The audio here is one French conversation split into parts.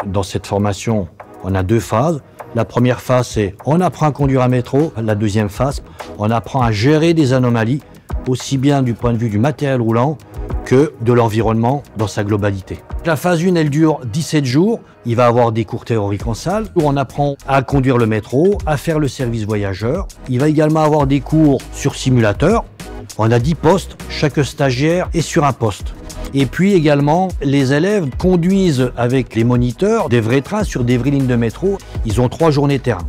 Dans cette formation, on a deux phases. La première phase, c'est on apprend à conduire un métro. La deuxième phase, on apprend à gérer des anomalies, aussi bien du point de vue du matériel roulant que de l'environnement dans sa globalité. La phase 1, elle dure 17 jours. Il va y avoir des cours théoriques en salle où on apprend à conduire le métro, à faire le service voyageur. Il va également avoir des cours sur simulateur. On a 10 postes, chaque stagiaire est sur un poste. Et puis également, les élèves conduisent avec les moniteurs des vrais trains sur des vraies lignes de métro. Ils ont 3 journées terrain.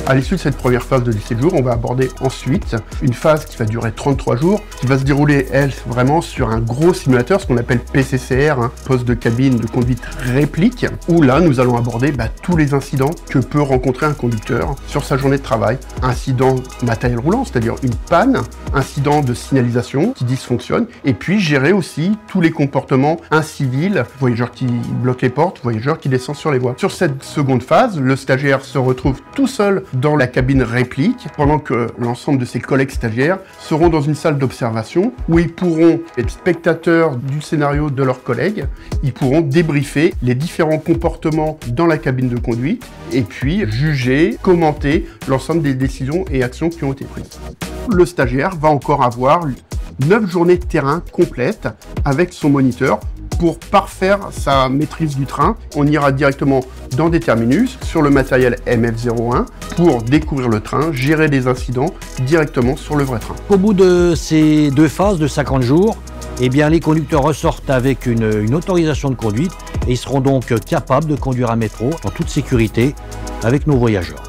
À l'issue de cette première phase de 17 jours, on va aborder ensuite une phase qui va durer 33 jours, qui va se dérouler, elle, vraiment sur un gros simulateur, ce qu'on appelle PCCR, poste de cabine de conduite réplique, où là, nous allons aborder tous les incidents que peut rencontrer un conducteur sur sa journée de travail. Incident matériel roulant, c'est-à-dire une panne, incident de signalisation qui dysfonctionne, et puis gérer aussi tous les comportements incivils, voyageurs qui bloquent les portes, voyageurs qui descendent sur les voies. Sur cette seconde phase, le stagiaire se retrouve tout seul dans la cabine réplique, pendant que l'ensemble de ses collègues stagiaires seront dans une salle d'observation où ils pourront être spectateurs du scénario de leurs collègues, ils pourront débriefer les différents comportements dans la cabine de conduite et puis juger, commenter l'ensemble des décisions et actions qui ont été prises. Le stagiaire va encore avoir 9 journées de terrain complètes avec son moniteur. Pour parfaire sa maîtrise du train, on ira directement dans des terminus sur le matériel MF01 pour découvrir le train, gérer des incidents directement sur le vrai train. Au bout de ces deux phases de 50 jours, eh bien, les conducteurs ressortent avec une autorisation de conduite et ils seront donc capables de conduire un métro en toute sécurité avec nos voyageurs.